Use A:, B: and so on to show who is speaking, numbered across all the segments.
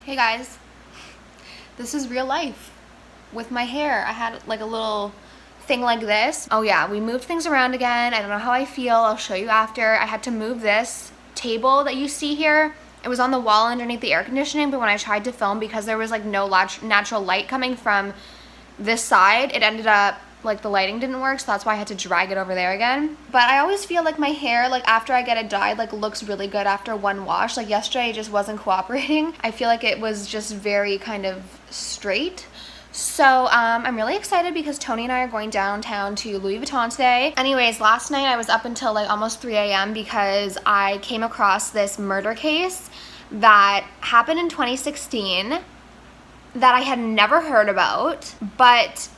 A: Hey guys, this is real life with my hair. I had like a little thing like this. Oh yeah, we moved things around again. I don't know how I feel. I'll show you after. I had to move this table that you see here. It was on the wall underneath the air conditioning, but when I tried to film, because there was like no natural light coming from this side, it ended up like the lighting didn't work, so that's why I had to drag it over there again. But I always feel like my hair, like after I get it dyed, like looks really good after one wash. Like yesterday it just wasn't cooperating. I feel like it was just very kind of straight. So I'm really excited because Tony and I are going downtown to Louis Vuitton today. Anyways, last night I was up until like almost 3 a.m. because I came across this murder case that happened in 2016 that I had never heard about, but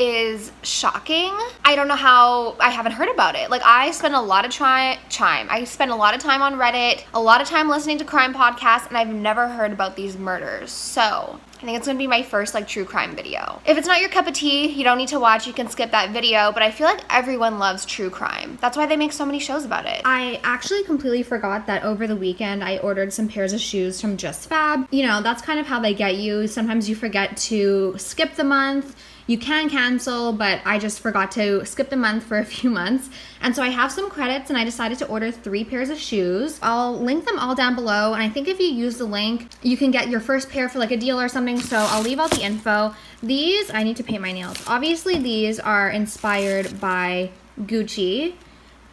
A: is shocking. I don't know how I haven't heard about it. Like I spend a lot of time on Reddit, a lot of time listening to crime podcasts, and I've never heard about these murders. So I think it's gonna be my first like true crime video. If it's not your cup of tea, you don't need to watch, you can skip that video, but I feel like everyone loves true crime. That's why they make so many shows about it. I actually completely forgot that over the weekend I ordered some pairs of shoes from JustFab. You know, that's kind of how they get you. Sometimes you forget to skip the month. You can cancel, but I just forgot to skip the month for a few months. And so I have some credits and I decided to order 3 pairs of shoes. I'll link them all down below. And I think if you use the link, you can get your first pair for like a deal or something. So I'll leave all the info. These, I need to paint my nails. Obviously these are inspired by Gucci.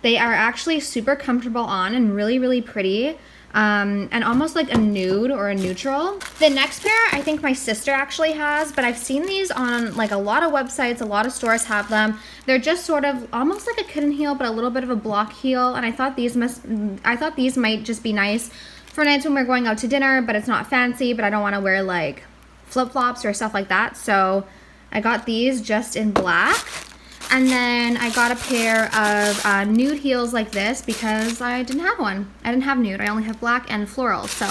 A: They are actually super comfortable on and really, really pretty. And almost like a nude or a neutral. The next pair I think my sister actually has, but I've seen these on like a lot of websites, a lot of stores have them. They're just sort of almost like a kitten heel, but a little bit of a block heel. And I thought these might just be nice for nights when we're going out to dinner, but it's not fancy, but I don't want to wear like flip-flops or stuff like that. So I got these just in black. And then I got a pair of nude heels like this because I didn't have one. I didn't have nude. I only have black and floral. So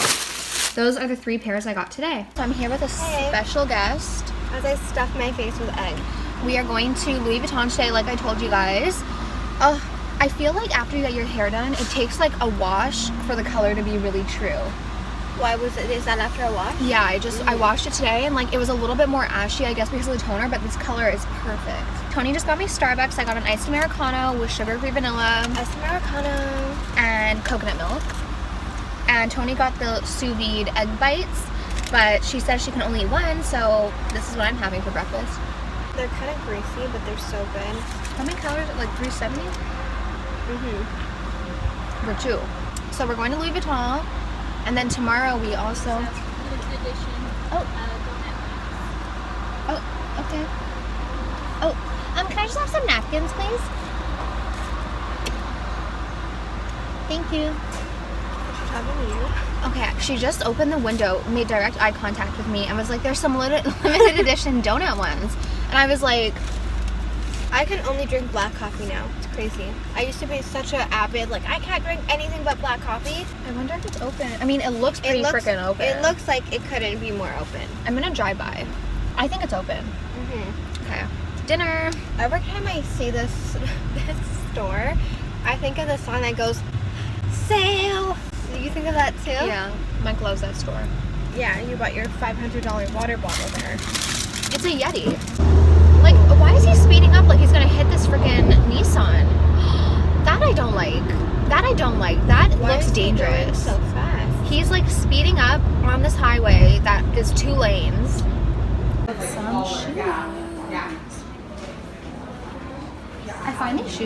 A: those are the 3 pairs I got today. So I'm here with a special guest.
B: As I stuff my face with egg.
A: We are going to Louis Vuitton today, like I told you guys. Oh, I feel like after you get your hair done, it takes like a wash for the color to be really true.
B: Why was it? Is that after a wash?
A: Yeah, I washed it today and like it was a little bit more ashy, I guess, because of the toner, but this color is perfect. Tony just got me Starbucks. I got an iced Americano with sugar-free vanilla.
B: Iced Americano.
A: And coconut milk. And Tony got the sous vide egg bites, but she says she can only eat one, so this is what I'm having for breakfast.
B: They're kind of greasy, but they're so good.
A: How many calories? Like 370? For 2. So we're going to Louis Vuitton. And then tomorrow we also... Oh, okay. Oh, can I just have some napkins, please? Thank you.
B: She's having you.
A: Okay, she just opened the window, made direct eye contact with me, and was like, there's some limited edition donut ones. And I was like...
B: I can only drink black coffee now. It's crazy. I used to be such an avid, like, I can't drink anything but black coffee.
A: I wonder if it's open. I mean, it looks pretty freaking open.
B: It looks like it couldn't be more open.
A: I'm gonna drive by. I think it's open. Okay. Dinner.
B: Every time I see this store, I think of the song that goes, sale. Do you think of that too?
A: Yeah. Mike loves that store.
B: Yeah, you bought your $500 water bottle there.
A: It's a Yeti. Like, why is he speeding up like he's gonna hit this freaking Nissan? That I don't like. That looks dangerous.
B: Why is he going so fast?
A: He's like speeding up on this highway that is 2 lanes. Some shoes. I find these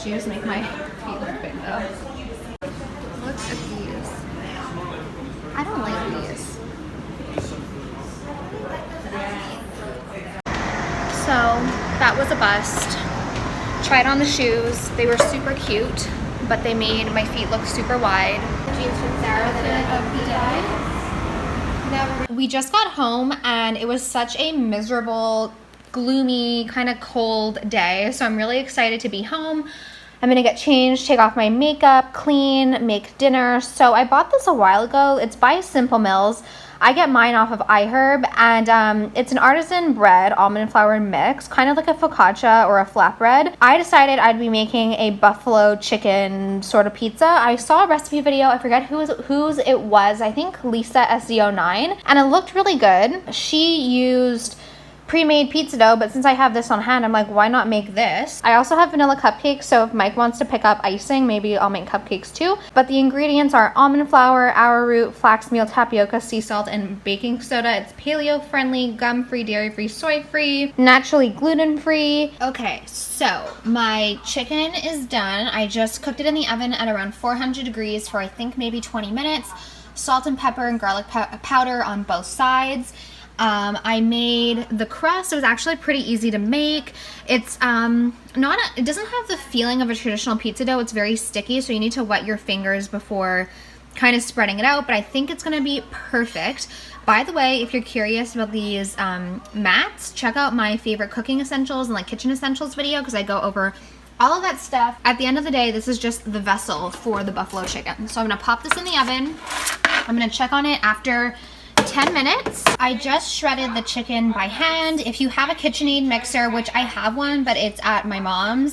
A: shoes make my feet look big though. Look at these. I don't like these. So that was a bust. Tried on the shoes. They were super cute, but they made my feet look super wide.
B: Jeans from Sarah that
A: We just got home and it was such a miserable, gloomy, kind of cold day. So I'm really excited to be home. I'm gonna get changed, take off my makeup, clean, make dinner. So I bought this a while ago. It's by Simple Mills. I get mine off of iHerb, and it's an artisan bread, almond flour mix, kind of like a focaccia or a flatbread. I decided I'd be making a buffalo chicken sort of pizza. I saw a recipe video, I forget whose it was, I think Lisa SD09, and it looked really good. She used pre-made pizza dough, but since I have this on hand, I'm like, why not make this? I also have vanilla cupcakes, so if Mike wants to pick up icing, maybe I'll make cupcakes too. But the ingredients are almond flour, arrowroot, flax meal, tapioca, sea salt, and baking soda. It's paleo-friendly, gum-free, dairy-free, soy-free, naturally gluten-free. Okay, so my chicken is done. I just cooked it in the oven at around 400 degrees for I think maybe 20 minutes. Salt and pepper and garlic powder on both sides. I made the crust. It was actually pretty easy to make. It's it doesn't have the feeling of a traditional pizza dough. It's very sticky, so you need to wet your fingers before kind of spreading it out, but I think it's gonna be perfect. By the way, if you're curious about these mats, check out my favorite cooking essentials and like kitchen essentials video, because I go over all of that stuff. At the end of the day, this is just the vessel for the buffalo chicken. So I'm gonna pop this in the oven. I'm gonna check on it after 10 minutes. I just shredded the chicken by hand. If you have a KitchenAid mixer, which I have one, but it's at my mom's,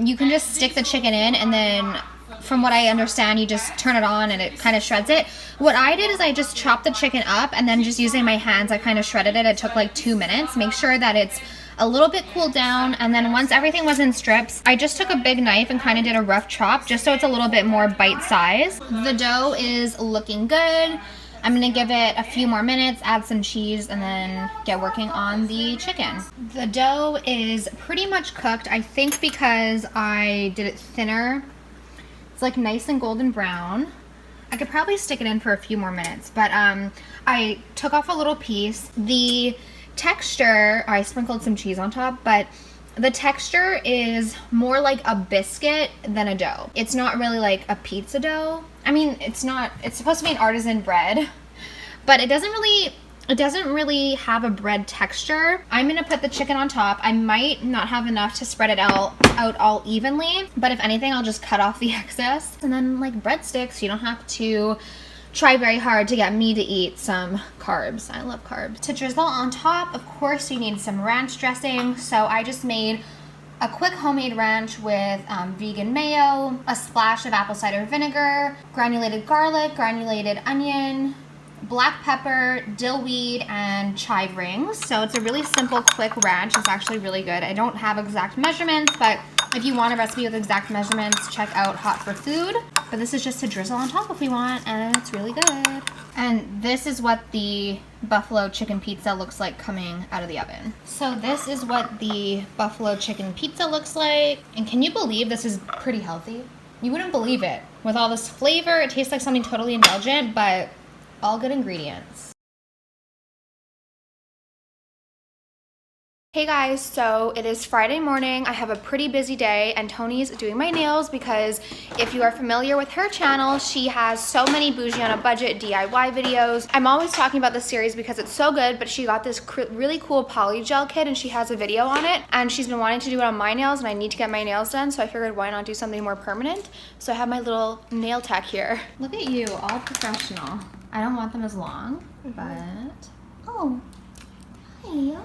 A: you can just stick the chicken in, and then from what I understand, you just turn it on and it kind of shreds it. What I did is I just chopped the chicken up, and then just using my hands, I kind of shredded it. It took like 2 minutes. Make sure that it's a little bit cooled down, and then once everything was in strips, I just took a big knife and kind of did a rough chop just so it's a little bit more bite size. The dough is looking good. I'm gonna give it a few more minutes, add some cheese, and then get working on the chicken. The dough is pretty much cooked, I think, because I did it thinner. It's like nice and golden brown. I could probably stick it in for a few more minutes, but I took off a little piece. The texture, I sprinkled some cheese on top, but the texture is more like a biscuit than a dough. It's not really like a pizza dough. I mean, it's supposed to be an artisan bread, but it doesn't really have a bread texture. I'm gonna put the chicken on top. I might not have enough to spread it out all evenly, but if anything, I'll just cut off the excess. And then like breadsticks, you don't have to try very hard to get me to eat some carbs. I love carbs. To drizzle on top, of course, you need some ranch dressing. So I just made a quick homemade ranch with vegan mayo, a splash of apple cider vinegar, granulated garlic, granulated onion, black pepper, dill weed, and chive rings. So it's a really simple, quick ranch. It's actually really good. I don't have exact measurements, but if you want a recipe with exact measurements, check out Hot for Food. But this is just to drizzle on top if we want, and it's really good. And this is what the buffalo chicken pizza looks like coming out of the oven. So this is what the buffalo chicken pizza looks like. And can you believe this is pretty healthy? You wouldn't believe it. With all this flavor, it tastes like something totally indulgent, but all good ingredients. Hey guys, so it is Friday morning. I have a pretty busy day, and Tony's doing my nails because if you are familiar with her channel, she has so many bougie on a budget DIY videos. I'm always talking about this series because it's so good, but she got this really cool poly gel kit and she has a video on it, and she's been wanting to do it on my nails, and I need to get my nails done, so I figured why not do something more permanent. So I have my little nail tech here. Look at you, all professional. I don't want them as long, but oh, hi.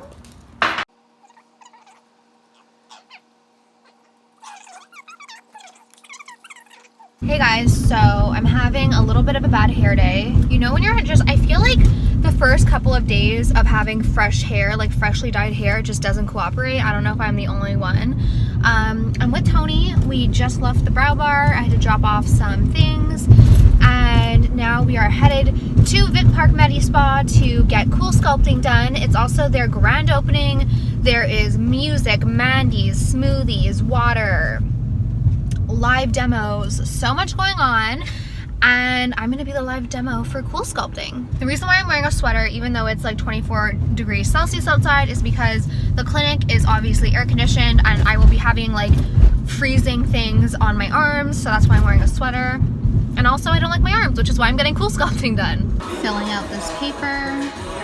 A: Hey guys, so I'm having a little bit of a bad hair day. You know when you're just, I feel like the first couple of days of having fresh hair, like freshly dyed hair, just doesn't cooperate. I don't know if I'm the only one. I'm with Tony. We just left the Brow Bar. I had to drop off some things, and now we are headed to Vic Park Medi Spa to get Coolscuplting done. It's also their grand opening. There is music, Mandy's, smoothies, water, live demos, so much going on, and I'm gonna be the live demo for Coolscuplting. The reason why I'm wearing a sweater, even though it's like 24 degrees Celsius outside, is because the clinic is obviously air conditioned, and I will be having like freezing things on my arms, so that's why I'm wearing a sweater. And also I don't like my arms, which is why I'm getting Coolscuplting done. Filling out this paper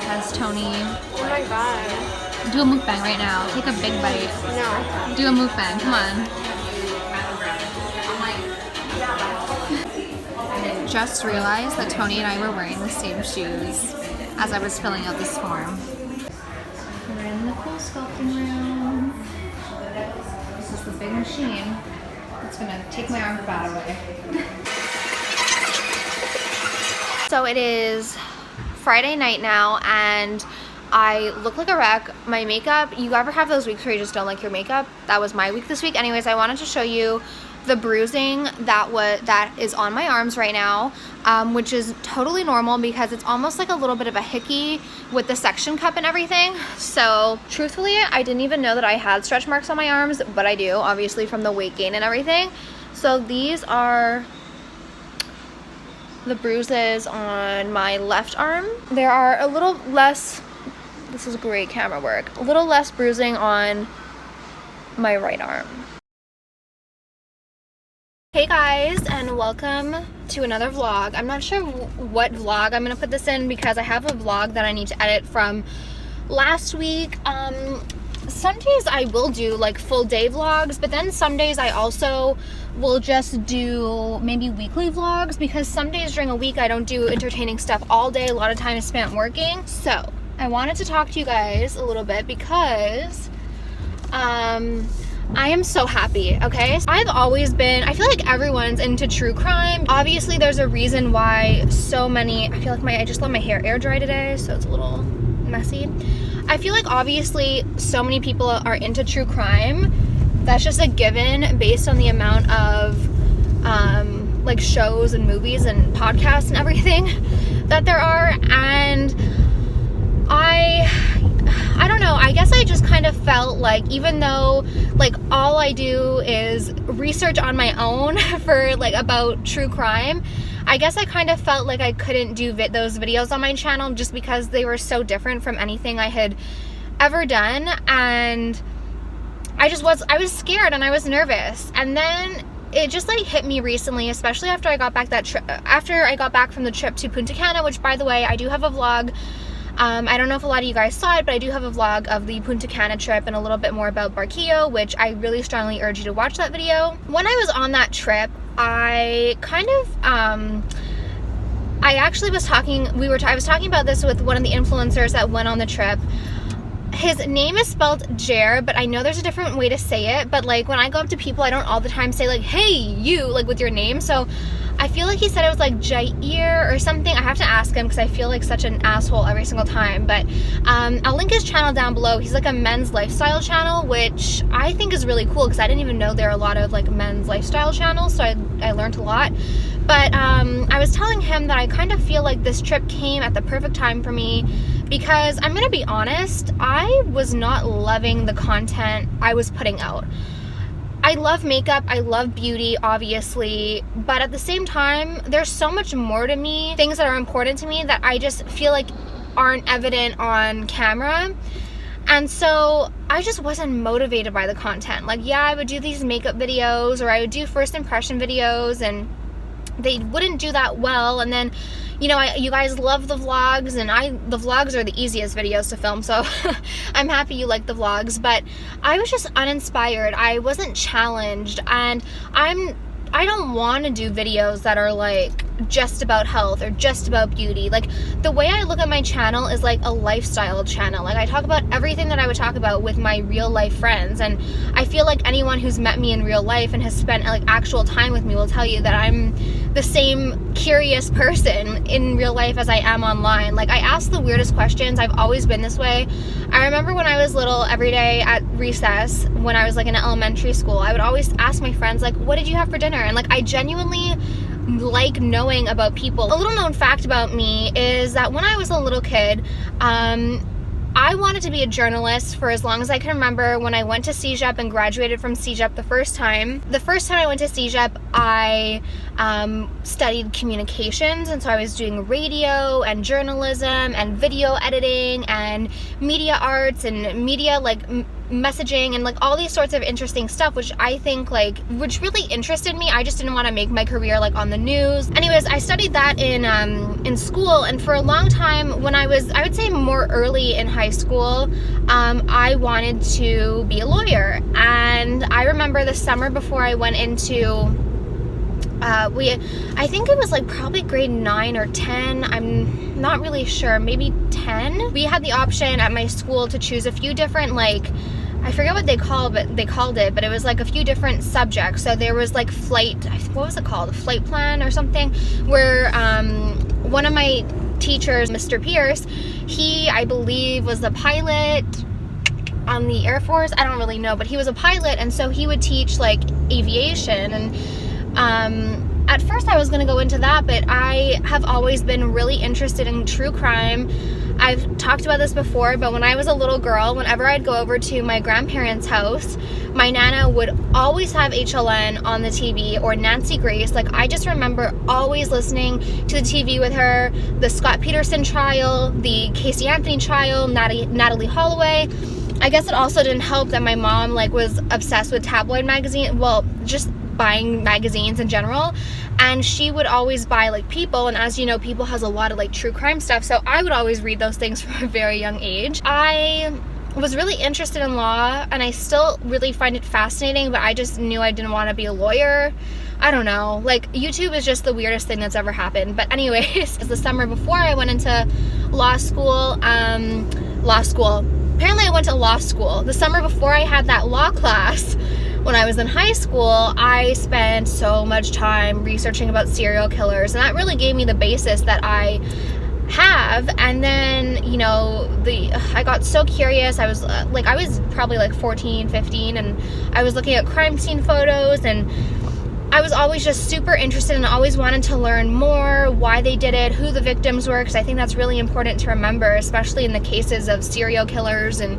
A: as Tony.
B: Oh my god.
A: Do a mukbang right now. Take a big bite.
B: No.
A: Do a mukbang, come on. Just realized that Tony and I were wearing the same shoes. as I was filling out this form. We're in the Coolscuplting room. This is the big machine. It's gonna take my arm fat away. So it is Friday night now and I look like a wreck. My makeup, you ever have those weeks where you just don't like your makeup? That was my week this week. Anyways, I wanted to show you the bruising that is on my arms right now, which is totally normal because it's almost like a little bit of a hickey with the suction cup and everything. So truthfully, I didn't even know that I had stretch marks on my arms, but I do, obviously from the weight gain and everything. So these are the bruises on my left arm. There are a little less, this is great camera work, a little less bruising on my right arm. Hey guys, and welcome to another vlog. I'm not sure what vlog I'm gonna put this in because I have a vlog that I need to edit from last week. Some days I will do like full day vlogs, but then some days I also will just do maybe weekly vlogs because some days during a week I don't do entertaining stuff all day. A lot of time is spent working. So I wanted to talk to you guys a little bit because I am so happy, okay? I've always been, I feel like everyone's into true crime. Obviously, there's a reason why so many, I feel like I just let my hair air dry today, so it's a little messy. I feel like obviously so many people are into true crime. That's just a given based on the amount of like shows and movies and podcasts and everything that there are. And I don't know, I guess I just kind of felt like even though like all I do is research on my own for like about true crime, I guess I kind of felt like I couldn't do those videos on my channel just because they were so different from anything I had ever done. And I was scared and I was nervous. And then it just like hit me recently, especially after I got back from the trip to Punta Cana, which by the way, I do have a vlog. I don't know if a lot of you guys saw it, but I do have a vlog of the Punta Cana trip and a little bit more about Barquillo, which I really strongly urge you to watch that video. When I was on that trip, I kind of, I was talking about this with one of the influencers that went on the trip. His name is spelled Jer, but I know there's a different way to say it, but like when I go up to people, I don't all the time say like, hey, you, like with your name. So I feel like he said it was like Jair or something. I have to ask him because I feel like such an asshole every single time. But I'll link his channel down below. He's like a men's lifestyle channel, which I think is really cool because I didn't even know there are a lot of like men's lifestyle channels. So I learned a lot. But I was telling him that I kind of feel like this trip came at the perfect time for me because I'm gonna be honest, I was not loving the content I was putting out. I love makeup, I love beauty, obviously, but at the same time, there's so much more to me, things that are important to me that I just feel like aren't evident on camera. And so I just wasn't motivated by the content. Like, yeah, I would do these makeup videos or I would do first impression videos and they wouldn't do that well. And then, you know, you guys love the vlogs and the vlogs are the easiest videos to film, so I'm happy you like the vlogs, but I was just uninspired. I wasn't challenged, and I don't want to do videos that are like just about health or just about beauty. Like the way I look at my channel is like a lifestyle channel. Like I talk about everything that I would talk about with my real life friends, and I feel like anyone who's met me in real life and has spent like actual time with me will tell you that I'm the same curious person in real life as I am online. Like I ask the weirdest questions. I've always been this way. I remember when I was little, every day at recess when I was like in elementary school, I would always ask my friends like, what did you have for dinner? And like I genuinely like knowing about people. A little known fact about me is that when I was a little kid, I wanted to be a journalist for as long as I can remember. When I went to CEGEP and graduated from CEGEP the first time I went to CEGEP, I studied communications, and so I was doing radio and journalism and video editing and media arts and media like messaging and like all these sorts of interesting stuff, which I think which really interested me. I just didn't want to make my career like on the news. Anyways, I studied that in school, and for a long time when I would say more early in high school, I wanted to be a lawyer. And I remember the summer before I went into I think it was like probably grade 9 or 10. I'm not really sure, maybe 10. We had the option at my school to choose a few different, like, I forget what they called it, but it was like a few different subjects. So there was like flight, what was it called? A flight plan or something, where one of my teachers, Mr. Pierce, he, I believe, was the pilot on the Air Force. I don't really know, but he was a pilot, and so he would teach like aviation. And at first I was going to go into that, but I have always been really interested in true crime. I've talked about this before, but when I was a little girl, whenever I'd go over to my grandparents' house, my Nana would always have HLN on the TV, or Nancy Grace. Like, I just remember always listening to the TV with her, the Scott Peterson trial, the Casey Anthony trial, Natalie Holloway. I guess it also didn't help that my mom, like, was obsessed with tabloid magazine, well, just buying magazines in general, and she would always buy like People, and as you know, People has a lot of like true crime stuff, so I would always read those things from a very young age. I was really interested in law, and I still really find it fascinating, but I just knew I didn't want to be a lawyer. I don't know, like, YouTube is just the weirdest thing that's ever happened. But anyways, the summer before I went into law school, apparently I went to law school. The summer before I had that law class, when I was in high school, I spent so much time researching about serial killers, and that really gave me the basis that I have. And then, you know, I got so curious. I was probably like 14, 15, and I was looking at crime scene photos, and I was always just super interested and always wanted to learn more, why they did it, who the victims were, because I think that's really important to remember, especially in the cases of serial killers and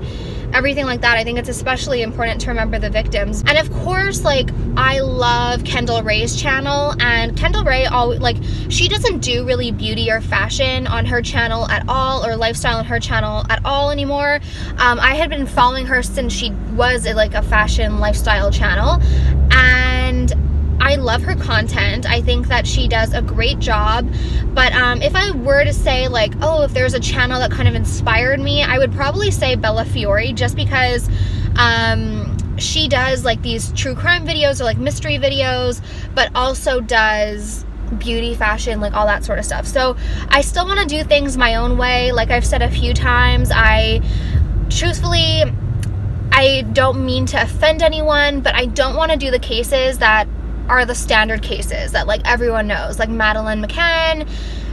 A: everything like that. I think it's especially important to remember the victims. And of course, like, I love Kendall Rae's channel, and Kendall Rae, she doesn't do really beauty or fashion on her channel at all, or lifestyle on her channel at all anymore. I had been following her since she was a fashion lifestyle channel, and I love her content. I think that she does a great job. But if I were to say, like, oh, if there's a channel that kind of inspired me, I would probably say Bella Fiore, just because she does like these true crime videos or like mystery videos, but also does beauty, fashion, like all that sort of stuff. So I still want to do things my own way. Like I've said a few times, truthfully, I don't mean to offend anyone, but I don't want to do the cases that are the standard cases that like everyone knows, like Madeleine McCann,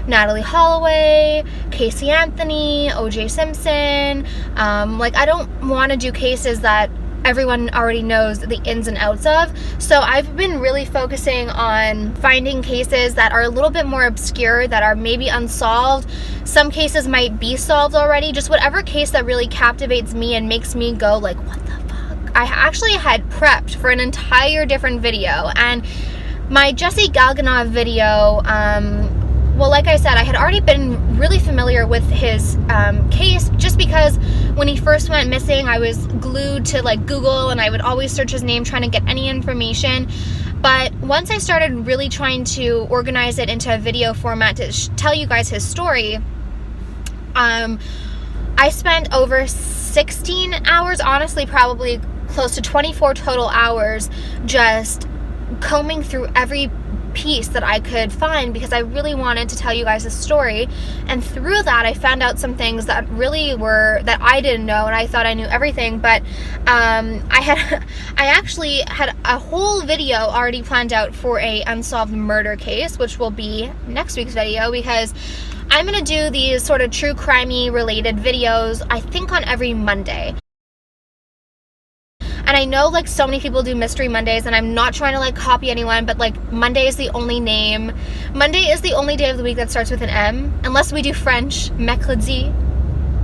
A: Natalie Holloway, Casey Anthony, O.J. Simpson. Like, I don't want to do cases that everyone already knows the ins and outs of. So I've been really focusing on finding cases that are a little bit more obscure, that are maybe unsolved. Some cases might be solved already, just whatever case that really captivates me and makes me go like, what the fuck? I actually had prepped for an entire different video, and my Jesse Galganov video, well, like I said, I had already been really familiar with his case, just because when he first went missing, I was glued to like Google, and I would always search his name trying to get any information. But once I started really trying to organize it into a video format to tell you guys his story, I spent over 16 hours, honestly probably close to 24 total hours, just combing through every piece that I could find, because I really wanted to tell you guys a story. And through that, I found out some things that really were, that I didn't know, and I thought I knew everything. But I actually had a whole video already planned out for a unsolved murder case, which will be next week's video, because I'm gonna do these sort of true crimey related videos, I think, on every Monday. And I know like so many people do Mystery Mondays, and I'm not trying to like copy anyone, but like Monday is the only day of the week that starts with an M, unless we do French, mercredi,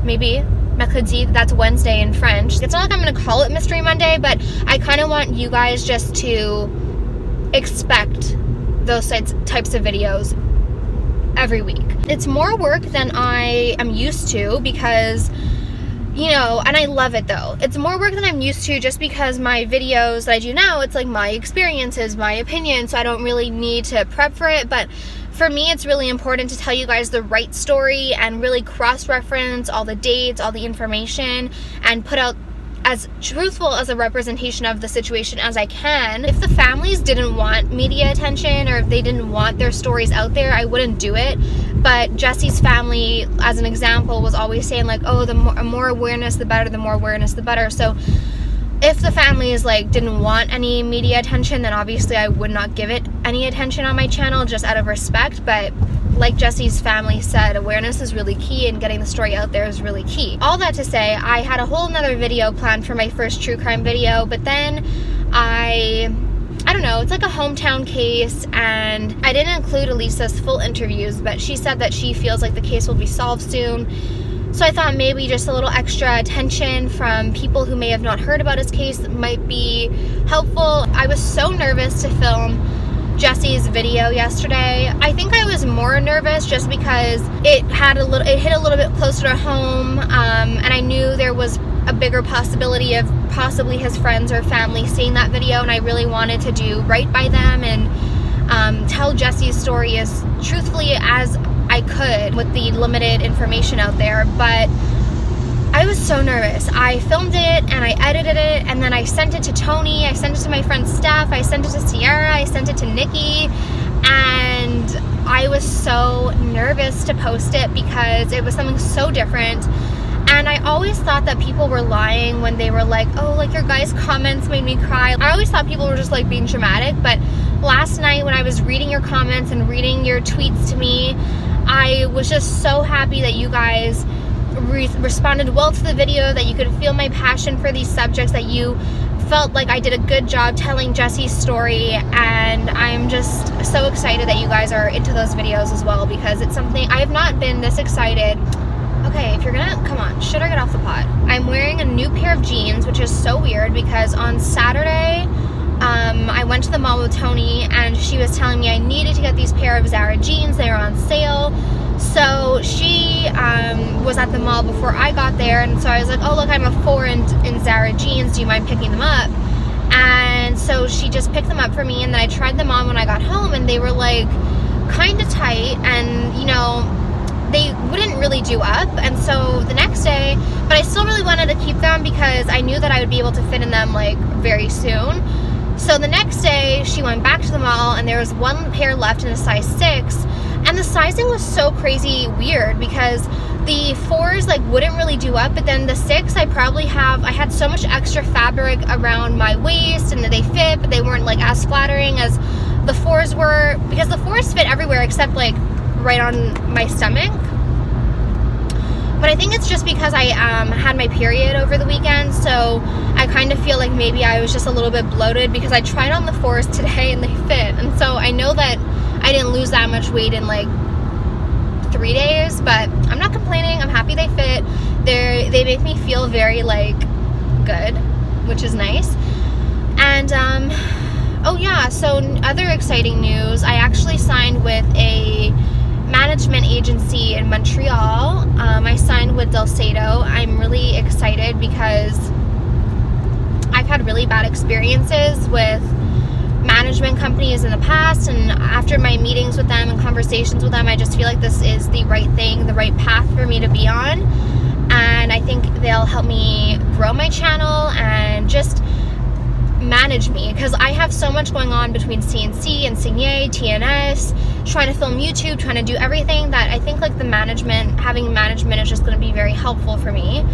A: maybe. Mercredi, that's Wednesday in French. It's not like I'm going to call it Mystery Monday, but I kind of want you guys just to expect those types of videos every week. It's more work than I am used to, because, you know, and I love it though. It's more work than I'm used to, just because my videos that I do now, it's like my experiences, my opinion, so I don't really need to prep for it. But for me, it's really important to tell you guys the right story and really cross-reference all the dates, all the information, and put out as truthful as a representation of the situation as I can. If the families didn't want media attention, or if they didn't want their stories out there, I wouldn't do it. But Jesse's family, as an example, was always saying like, oh, the more awareness the better, the more awareness the better. So if the families like didn't want any media attention, then obviously I would not give it any attention on my channel, just out of respect. But like Jesse's family said, awareness is really key, and getting the story out there is really key. All that to say, I had a whole nother video planned for my first true crime video, but then I don't know, it's like a hometown case, and I didn't include Elisa's full interviews, but she said that she feels like the case will be solved soon. So I thought maybe just a little extra attention from people who may have not heard about his case might be helpful. I was so nervous to film Jesse's video yesterday. I think I was more nervous just because it hit a little bit closer to home, and I knew there was a bigger possibility of possibly his friends or family seeing that video, and I really wanted to do right by them and tell Jesse's story as truthfully as I could with the limited information out there. But I was so nervous. I filmed it and I edited it, and then I sent it to Tony, I sent it to my friend Steph, I sent it to Sierra, I sent it to Nikki, and I was so nervous to post it because it was something so different. And I always thought that people were lying when they were like, oh, like your guys' comments made me cry. I always thought people were just like being dramatic, but last night when I was reading your comments and reading your tweets to me, I was just so happy that you guys responded well to the video, that you could feel my passion for these subjects, that you felt like I did a good job telling Jesse's story, and I'm just so excited that you guys are into those videos as well, because it's something I have not been this excited. Okay, if you're gonna, come on, should I get off the pot? I'm wearing a new pair of jeans, which is so weird because on Saturday, I went to the mall with Tony, and she was telling me I needed to get these pair of BIZARD jeans. They were on sale. So she was at the mall before I got there, and so I was like, oh look, I'm a 4 in BIZARD jeans, do you mind picking them up? And so she just picked them up for me, and then I tried them on when I got home, and they were like kind of tight, and you know, they wouldn't really do up. And so the next day, but I still really wanted to keep them because I knew that I would be able to fit in them like very soon. So the next day she went back to the mall, and there was one pair left in a size 6, and the sizing was so crazy weird because the 4s like wouldn't really do up, but then the 6 I had so much extra fabric around my waist, and they fit, but they weren't like as flattering as the 4s were, because the 4s fit everywhere except like right on my stomach. But I think it's just because I had my period over the weekend, so I kind of feel like maybe I was just a little bit bloated, because I tried on the 4s today and they fit, and so I know that I didn't lose that much weight in like 3 days, but I'm not complaining. I'm happy they fit. They make me feel very like good, which is nice. And oh yeah, so other exciting news, I actually signed with a management agency in Montreal. I signed with Delcedo. I'm really excited because I've had really bad experiences with management companies in the past, and after my meetings with them and conversations with them, I just feel like this is the right thing, the right path for me to be on, and I think they'll help me grow my channel and just manage me, because I have so much going on between CNC and Signé, TNS, trying to film YouTube, trying to do everything, that I think like having management is just going to be very helpful for me.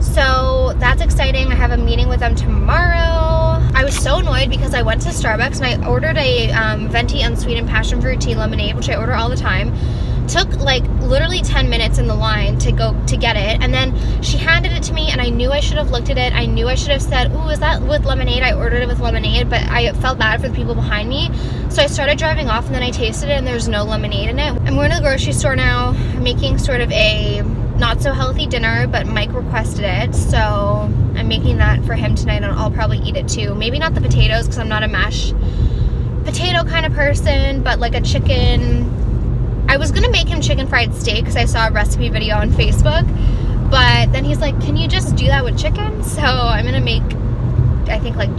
A: So that's exciting. I have a meeting with them tomorrow. I was so annoyed because I went to Starbucks and I ordered a venti unsweetened passion fruit tea lemonade, which I order all the time. Took like literally 10 minutes in the line to get it, and then she handed it to me, and I knew I should have looked at it. I knew I should have said, ooh, is that with lemonade? I ordered it with lemonade, but I felt bad for the people behind me, so I started driving off, and then I tasted it and there's no lemonade in it. I'm going to the grocery store now. I'm making sort of a not so healthy dinner, but Mike requested it, so I'm making that for him tonight, and I'll probably eat it too. Maybe not the potatoes, because I'm not a mashed potato kind of person, but like a chicken. I was gonna make him chicken fried steak because I saw a recipe video on Facebook, but then he's like, can you just do that with chicken? So I'm gonna make, I think, like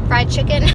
A: fried chicken.